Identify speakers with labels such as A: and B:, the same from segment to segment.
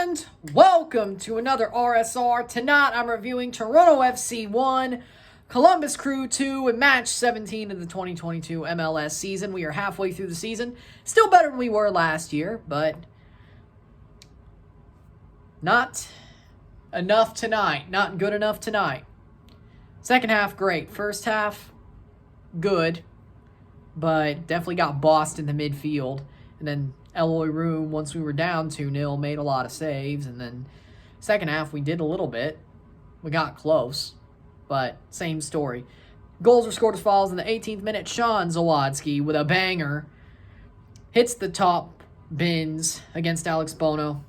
A: And welcome to another RSR. Tonight I'm reviewing Toronto FC 1, Columbus Crew 2, and match 17 of the 2022 MLS season. We are halfway through the season. Still better than we were last year, but not enough tonight. Not good enough tonight. Second half, great. First half, good, but definitely got bossed in the midfield. And then Eloy Room, once we were down 2-0, made a lot of saves. And then second half, we did a little bit. We got close, but same story. Goals were scored as follows. In the 18th minute, Sean Zawadski with a banger hits the top bins against Alex Bono.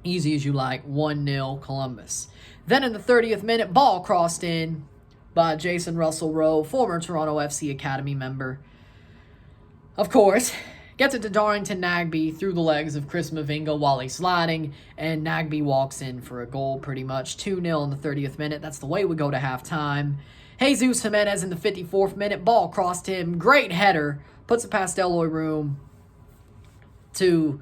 A: Easy as you like, 1-0 Columbus. Then in the 30th minute, ball crossed in by Jason Russell-Rowe, former Toronto FC Academy member. Of course, gets it to Darrington Nagbe through the legs of Chris Mavinga while he's sliding, and Nagbe walks in for a goal pretty much. 2-0 in the 30th minute. That's the way we go to halftime. Jesus Jimenez in the 54th minute. Ball crossed him. Great header. Puts it past Eloy Room to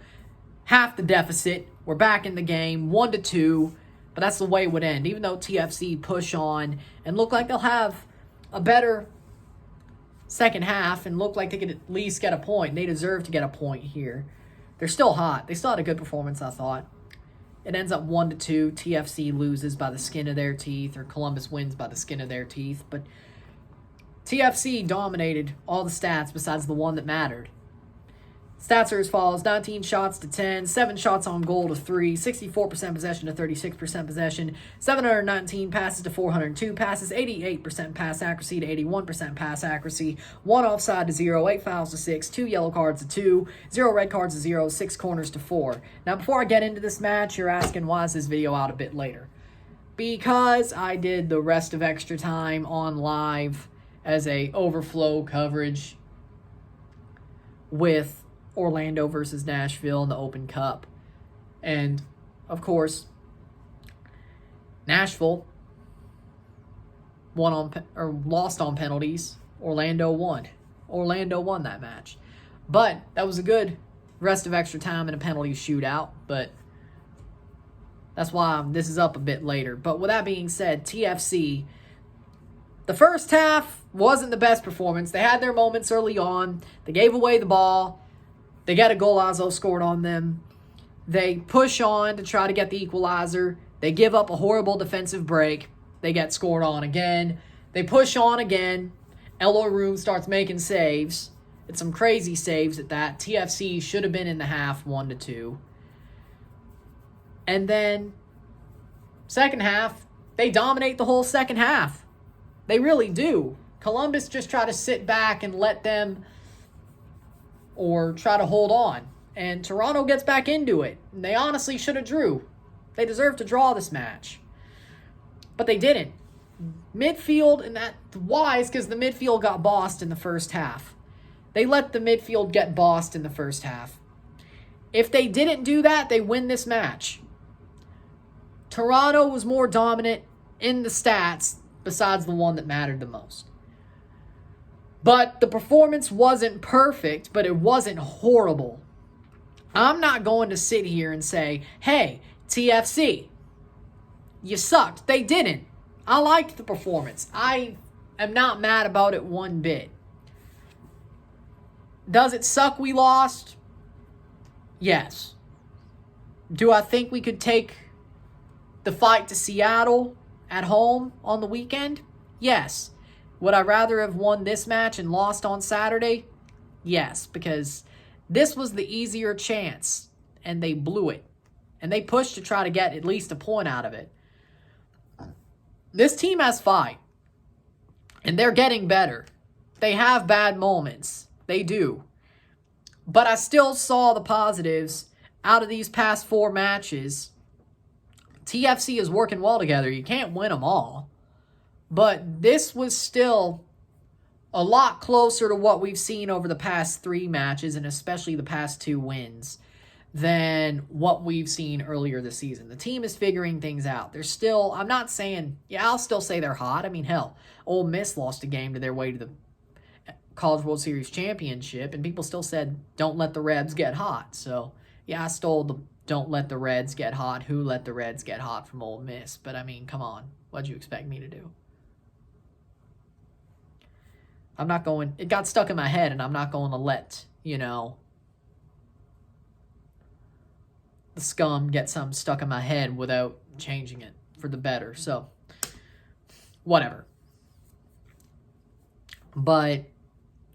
A: half the deficit. We're back in the game, 1-2. But that's the way it would end. Even though TFC push on and look like they'll have a better second half and look like they could at least get a point. They deserve to get a point here. They're still hot. They still had a good performance, I thought. It ends up 1-2. TFC loses by the skin of their teeth, or Columbus wins by the skin of their teeth. But TFC dominated all the stats besides the one that mattered. Stats are as follows: 19 shots to 10, 7 shots on goal to 3, 64% possession to 36% possession, 719 passes to 402 passes, 88% pass accuracy to 81% pass accuracy, 1 offside to 0, 8 fouls to 6, 2 yellow cards to 2, 0 red cards to 0, 6 corners to 4. Now, before I get into this match, you're asking why is this video out a bit later? Because I did the rest of extra time on live as a overflow coverage with Orlando versus Nashville in the Open Cup. And, of course, Nashville lost on penalties. Orlando won. Orlando won that match. But that was a good rest of extra time in a penalty shootout. But that's why this is up a bit later. But with that being said, TFC, the first half wasn't the best performance. They had their moments early on. They gave away the ball. They got a goal. Lazo scored on them. They push on to try to get the equalizer. They give up a horrible defensive break. They get scored on again. They push on again. Eloy Room starts making saves. It's some crazy saves at that. TFC should have been in the half, 1-2. And then, second half, they dominate the whole second half. They really do. Columbus just try to sit back and let them, or try to hold on. And Toronto gets back into it. And they honestly should have drew. They deserved to draw this match. But they didn't. Midfield, and that's wise because the midfield got bossed in the first half. They let the midfield get bossed in the first half. If they didn't do that, they win this match. Toronto was more dominant in the stats besides the one that mattered the most. But the performance wasn't perfect, but it wasn't horrible. I'm not going to sit here and say, hey, TFC, you sucked. They didn't. I liked the performance. I am not mad about it one bit. Does it suck we lost? Yes. Do I think we could take the fight to Seattle at home on the weekend? Yes. Would I rather have won this match and lost on Saturday? Yes, because this was the easier chance, and they blew it. And they pushed to try to get at least a point out of it. This team has fight, and they're getting better. They have bad moments. They do. But I still saw the positives out of these past 4 matches. TFC is working well together. You can't win them all. But this was still a lot closer to what we've seen over the past 3 matches, and especially the past 2 wins, than what we've seen earlier this season. The team is figuring things out. They're still, I'm not saying, I'll still say they're hot. I mean, hell, Ole Miss lost a game to their way to the College World Series championship, and people still said, don't let the Rebs get hot. So, yeah, I stole don't let the Reds get hot. Who let the Reds get hot from Ole Miss? But, I mean, come on. What'd you expect me to do? I'm not going... It got stuck in my head, and I'm not going to let, you know, the scum get something stuck in my head without changing it for the better. So, whatever. But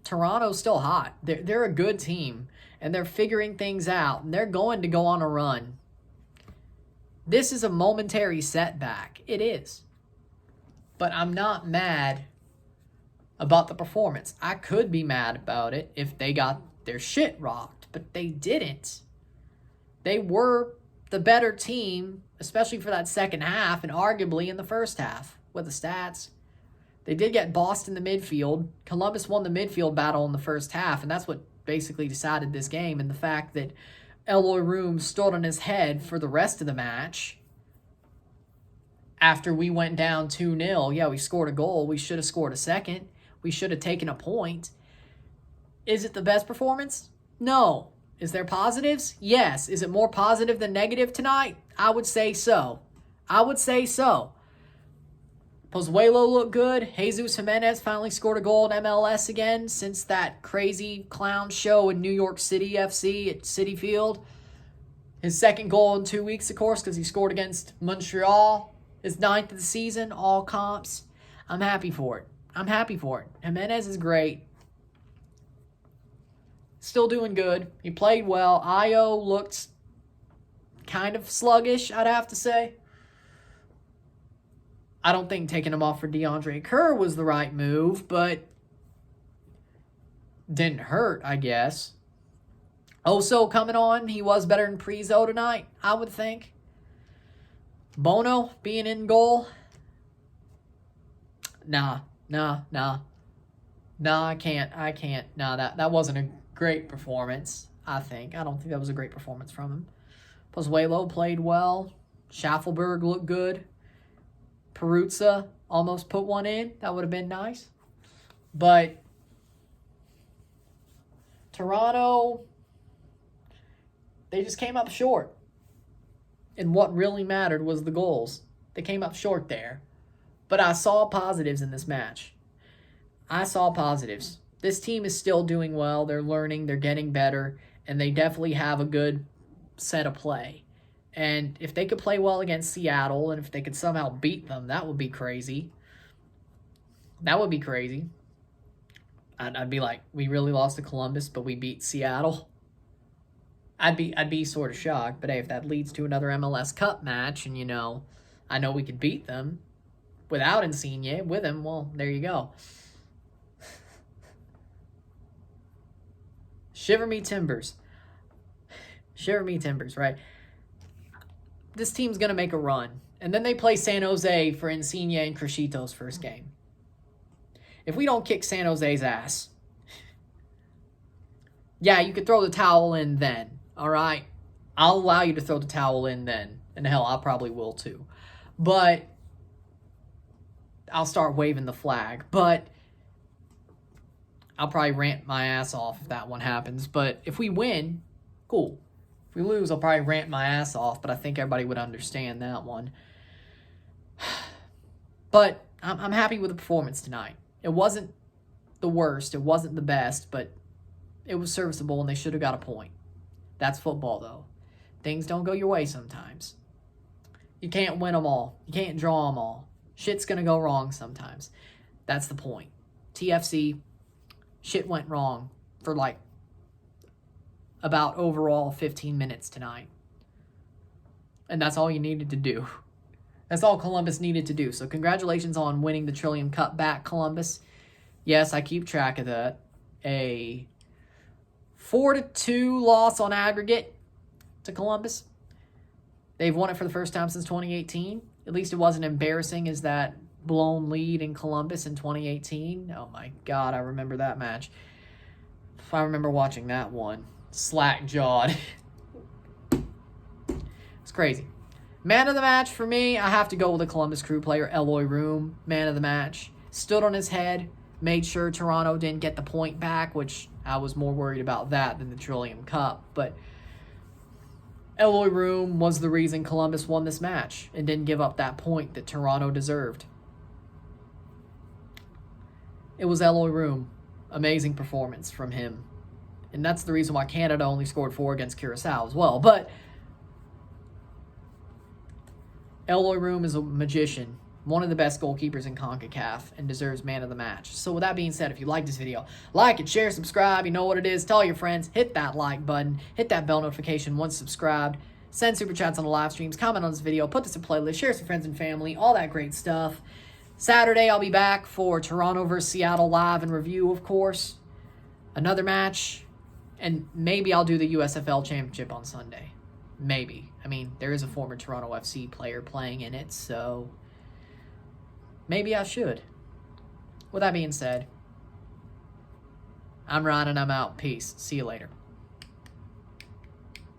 A: Toronto's still hot. They're a good team, and they're figuring things out, and they're going to go on a run. This is a momentary setback. It is. But I'm not mad about the performance. I could be mad about it if they got their shit rocked, but they didn't. They were the better team, especially for that second half, and arguably in the first half with the stats. They did get bossed in the midfield. Columbus won the midfield battle in the first half, and that's what basically decided this game, and the fact that Eloy Room stood on his head for the rest of the match after we went down 2-0. Yeah, we scored a goal. We should have scored a second. We should have taken a point. Is it the best performance? No. Is there positives? Yes. Is it more positive than negative tonight? I would say so. Pozuelo looked good. Jesus Jimenez finally scored a goal in MLS again since that crazy clown show in New York City FC at Citi Field. His second goal in 2 weeks, of course, because he scored against Montreal. His 9th of the season, all comps. I'm happy for it. Jimenez is great. Still doing good. He played well. Ayo looked kind of sluggish, I'd have to say. I don't think taking him off for DeAndre Kerr was the right move, but didn't hurt, I guess. Oso coming on. He was better than Prizo tonight, I would think. Bono being in goal. Nah, I can't. Nah, that wasn't a great performance, I think. I don't think that was a great performance from him. Pozuelo played well. Schaffelberg looked good. Peruzza almost put one in. That would have been nice. But Toronto, they just came up short. And what really mattered was the goals. They came up short there. But I saw positives in this match. I saw positives. This team is still doing well. They're learning. They're getting better. And they definitely have a good set of play. And if they could play well against Seattle, and if they could somehow beat them, that would be crazy. I'd be like, we really lost to Columbus, but we beat Seattle. I'd be sort of shocked. But hey, if that leads to another MLS Cup match, and I know we could beat them without Insigne, with him, well, there you go. Shiver me timbers, right? This team's going to make a run. And then they play San Jose for Insigne and Criscito's first game. If we don't kick San Jose's ass, yeah, you could throw the towel in then, all right? I'll allow you to throw the towel in then. And hell, I probably will too. But I'll start waving the flag. But I'll probably rant my ass off if that one happens. But if we win, cool. If we lose, I'll probably rant my ass off, but I think everybody would understand that one. But I'm happy with the performance tonight. It wasn't the worst. It wasn't the best, but it was serviceable, and they should have got a point. That's football, though. Things don't go your way sometimes. You can't win them all. You can't draw them all. Shit's going to go wrong sometimes. That's the point. TFC, shit went wrong for about overall 15 minutes tonight. And that's all you needed to do. That's all Columbus needed to do. So congratulations on winning the Trillium Cup back, Columbus. Yes, I keep track of that. A 4-2 loss on aggregate to Columbus. They've won it for the first time since 2018. At least it wasn't embarrassing as that blown lead in Columbus in 2018. Oh my God, I remember that match. I remember watching that one. Slack-jawed. It's crazy. Man of the match for me, I have to go with the Columbus Crew player, Eloy Room. Man of the match. Stood on his head. Made sure Toronto didn't get the point back, which I was more worried about that than the Trillium Cup. But Eloy Room was the reason Columbus won this match and didn't give up that point that Toronto deserved. It was Eloy Room. Amazing performance from him. And that's the reason why Canada only scored 4 against Curaçao as well. But Eloy Room is a magician. One of the best goalkeepers in CONCACAF and deserves man of the match. So with that being said, if you like this video, like it, share, subscribe. You know what it is. Tell your friends. Hit that like button. Hit that bell notification once subscribed. Send super chats on the live streams. Comment on this video. Put this in playlist. Share some friends and family. All that great stuff. Saturday, I'll be back for Toronto versus Seattle live and review, of course. Another match. And maybe I'll do the USFL Championship on Sunday. Maybe. I mean, there is a former Toronto FC player playing in it, so maybe I should. With that being said, I'm Ron and I'm out. Peace. See you later.